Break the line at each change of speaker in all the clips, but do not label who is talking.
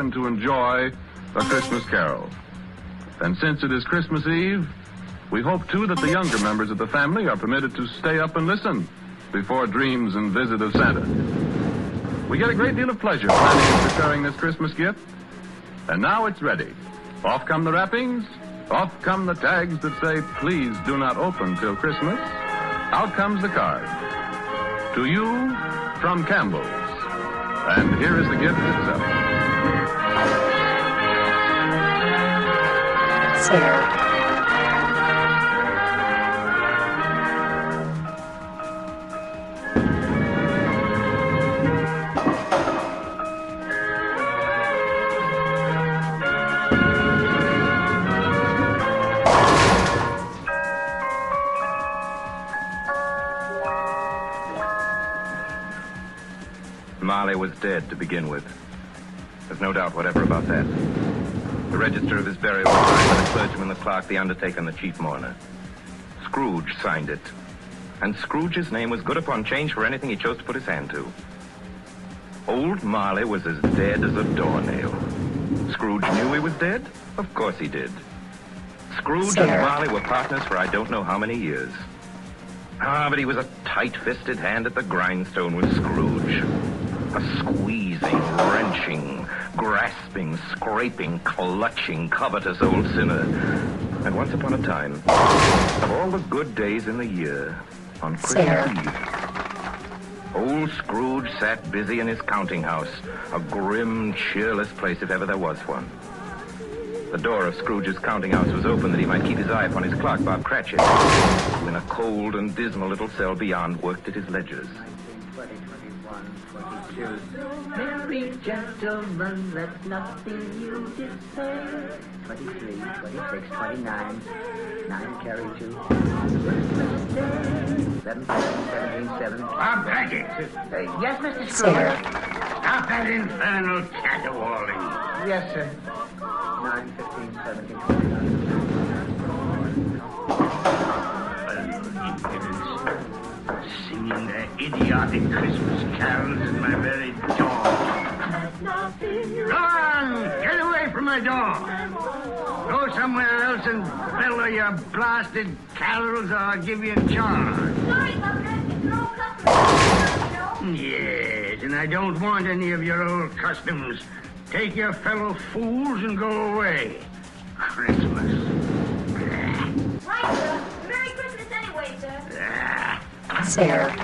and to enjoy A Christmas Carol. And since it is Christmas Eve, we hope, too, that the younger members of the family are permitted to stay up and listen before dreams and visit of Santa. We get a great deal of pleasure planning and preparing this Christmas gift. And now it's ready. Off come the wrappings. Off come the tags that say, please do not open till Christmas. Out comes the card. To you, from Campbell's. And here is the gift itself.
Sarah.
Marley was dead to begin with. There's no doubt whatever about that. The register of his burial was signed by the clergyman, the clerk, the undertaker, and the chief mourner. Scrooge signed it. And Scrooge's name was good upon change for anything he chose to put his hand to. Old Marley was as dead as a doornail. Scrooge knew he was dead? Of course he did. Scrooge and Marley were partners for I don't know how many years. But he was a tight-fisted hand at the grindstone with Scrooge. A squeezing, wrenching, grasping, scraping, clutching, covetous old sinner. And once upon a time, of all the good days in the year, on Christmas Eve, old Scrooge sat busy in his counting house, a grim, cheerless place if ever there was one. The door of Scrooge's counting house was open that he might keep his eye upon his clerk, Bob Cratchit, who in a cold and dismal little cell beyond worked at his ledgers.
20, 21, 22. Merry gentlemen, let nothing you dismay. 23, 26, 29. 9 carry 2. Christmas Day. 11, 17, 7.
Cratchit.
Yes, Mr. Scrooge.
Stop that infernal caterwauling.
Yes, sir. 9, 15, 17, 29.
Singing their idiotic Christmas carols at my very door. Go on! Get away from my door! Go somewhere else and bellow your blasted carols or I'll give you a charge.
Sorry, Governor. It's an old custom.
Yes, and I don't want any of your old customs. Take your fellow fools and go away. Christmas.
Right, sir. Merry Christmas anyway, sir.
Sarah.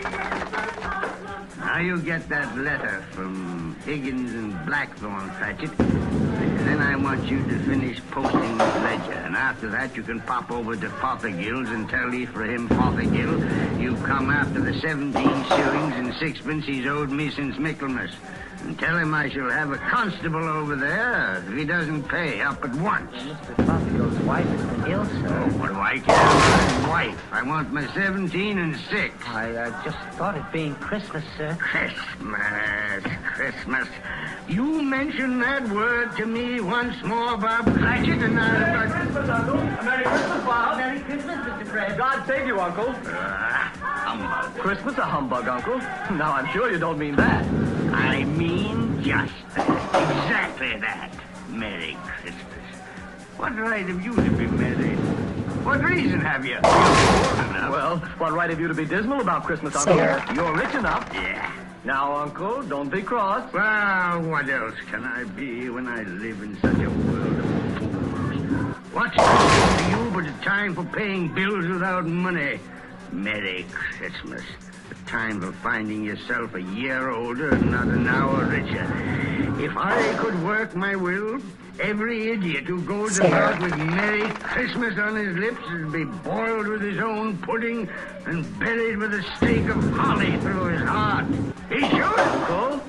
Now you get that letter from Higgins and Blackthorn, Cratchit. And then I want you to finish posting this ledger. And after that, you can pop over to Fothergill's and tell Ephraim Fothergill you've come after the 17 shillings and 6pence he's owed me since Michaelmas. And tell him I shall have a constable over there if he doesn't pay up at once.
Mr. Fothergill's wife has been ill, sir.
Oh, what do I care about his wife? I want my 17 and 6.
I just thought it being Christmas, sir.
Christmas. You mention that word to me once more, Bob Cratchit, and
Merry Christmas, Uncle. Merry Christmas, Bob.
Merry Christmas, Mr. Fred.
God save you, Uncle.
Humbug.
Christmas a humbug, Uncle. Now, I'm sure you don't mean that.
I mean just that. Exactly that. Merry Christmas. What right have you to be merry? What reason have you? You're old enough.
Well, what right have you to be dismal about Christmas, Uncle?
Sir.
You're rich enough.
Yeah.
Now, Uncle, don't be cross.
Well, what else can I be when I live in such a world of fools? What's Christmas to you but a time for paying bills without money? Merry Christmas. A time for finding yourself a year older and not an hour richer. If I could work my will, every idiot who goes about with Merry Christmas on his lips would be boiled with his own pudding and buried with a stake of holly through his heart. He should, Uncle.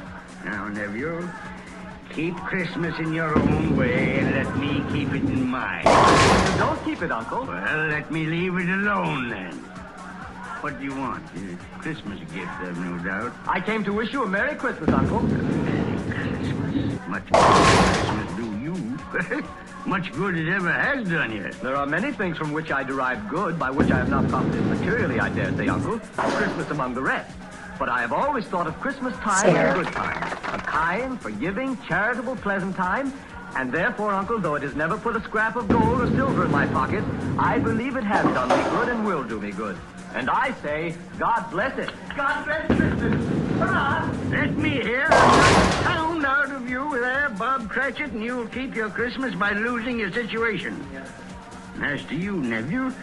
Now, nephew, keep Christmas in your own way and let me keep it in mine.
Don't keep it, Uncle.
Well, let me leave it alone then. What do you want? A Christmas gift, I've no doubt.
I came to wish you a Merry Christmas, Uncle.
Merry Christmas. Much good Christmas do you. Much good it ever has done you.
There are many things from which I derive good, by which I have not profited materially, I dare say, Uncle. Christmas among the rest. But I have always thought of Christmas time as a good time. A kind, forgiving, charitable, pleasant time. And therefore, Uncle, though it has never put a scrap of gold or silver in my pocket, I believe it has done me good and will do me good. And I say, God bless it. God bless Christmas. Hurrah!
Let me hear another sound out of you there, Bob Cratchit, and you'll keep your Christmas by losing your situation. And as to you, nephew,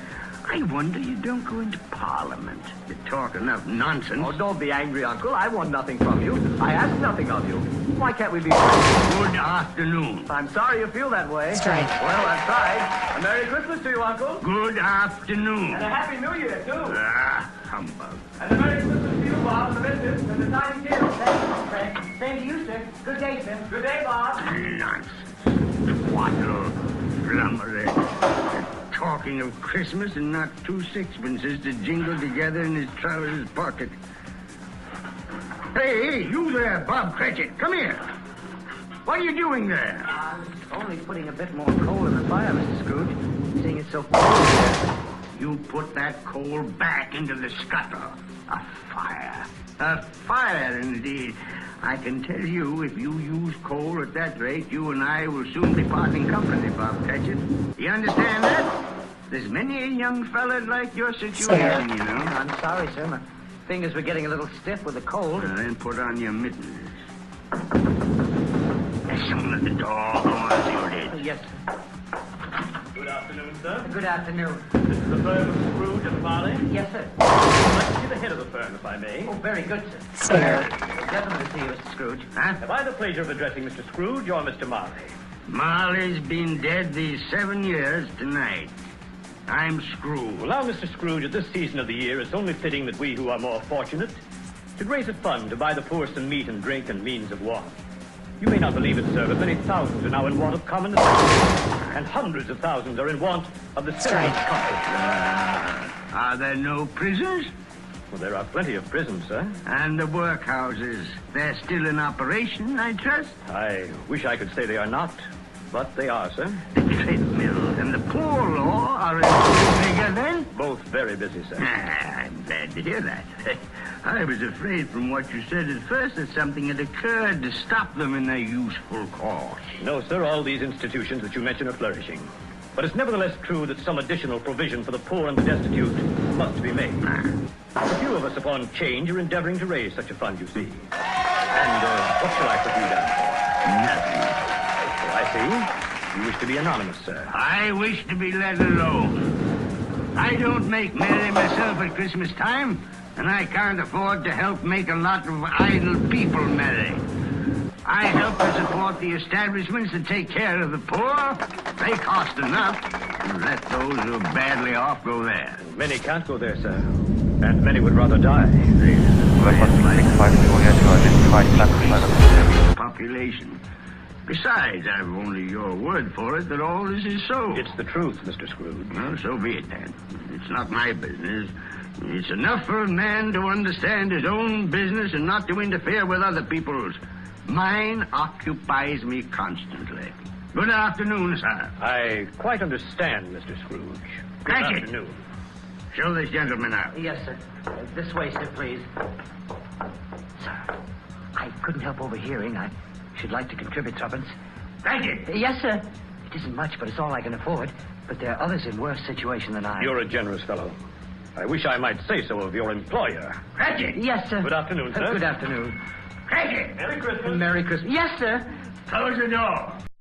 I wonder you don't go into Parliament. You talk enough nonsense.
Oh, don't be angry, Uncle. I want nothing from you. I ask nothing of you. Why can't we be friends?
Good afternoon.
I'm sorry you feel that way.
Strike.
Well, I've tried. A Merry Christmas to you, Uncle.
Good afternoon.
And a Happy New Year, too.
Ah, humbug.
And a Merry Christmas to you, Bob, and the business, and the time you kill.
Fred. Same to you, sir. Good day, sir.
Good day, Bob.
Nonsense. Twaddle. Flummery. Talking of Christmas and not 2 sixpences to jingle together in his trousers pocket. Hey, you there, Bob Cratchit. Come here. What are you doing there?
Only putting a bit more coal in the fire, Mr. Scrooge. Seeing it's so cold here.
You put that coal back into the scuttle. A fire. A fire, indeed. I can tell you, if you use coal at that rate, you and I will soon be parting company, Bob Cratchit. You understand that? There's many a young fella like your situation, you know.
I'm sorry, sir. My fingers were getting a little stiff with the cold.
Then put on your mittens. There's someone at the door. Go on, see what it is.
Yes, sir.
Good afternoon, sir.
Good afternoon.
This is the firm of Scrooge and Marley.
Yes, sir.
I'd like to see the head of the firm, if I may.
Oh, very good, sir.
Sir.
Gentlemen to see you, Mr. Scrooge.
Huh?
Have I the pleasure of addressing Mr. Scrooge or Mr. Marley?
Marley's been dead these 7 years tonight. I'm Scrooge.
Well, now, Mr. Scrooge, at this season of the year, it's only fitting that we who are more fortunate should raise a fund to buy the poor some meat and drink and means of want. You may not believe it, sir, but many thousands are now in want of common necessities, and hundreds of thousands are in want of the simplest comfort.
Are there no prisons?
Well, there are plenty of prisons, sir.
And the workhouses? They're still in operation, I trust?
I wish I could say they are not, but they are, sir.
The treadmill and the poor law are in full vigor then?
Both very busy, sir.
I'm glad to hear that. I was afraid from what you said at first that something had occurred to stop them in their useful course.
No, sir, all these institutions that you mention are flourishing. But it's nevertheless true that some additional provision for the poor and the destitute must be made. A few of us upon change are endeavoring to raise such a fund, you see. And what shall I put you down for?
Nothing.
Oh, I see. You wish to be anonymous, sir.
I wish to be let alone. I don't make merry myself at Christmas time, and I can't afford to help make a lot of idle people merry. I help to support the establishments that take care of the poor. They cost enough. And let those who are badly off go there.
Many can't go there, sir. And many would rather die.
Population. Besides, I've only your word for it that all this is so.
It's the truth, Mr. Scrooge.
Well, so be it then. It's not my business. It's enough for a man to understand his own business and not to interfere with other people's. Mine occupies me constantly. Good afternoon, sir.
I quite understand, Mr. Scrooge. Good
Cratchit.
afternoon.
Show this gentleman out.
Yes, sir. This way, sir, please. Sir, I couldn't help overhearing. I should like to contribute tuppence.
Cratchit.
Yes, sir. It isn't much, but it's all I can afford. But there are others in worse situation than I.
You're a generous fellow. I wish I might say so of your employer.
Cratchit.
Yes, sir.
Good afternoon, sir.
Good afternoon.
Cratchit.
Merry Christmas.
Merry Christmas. Yes, sir.
Close the door.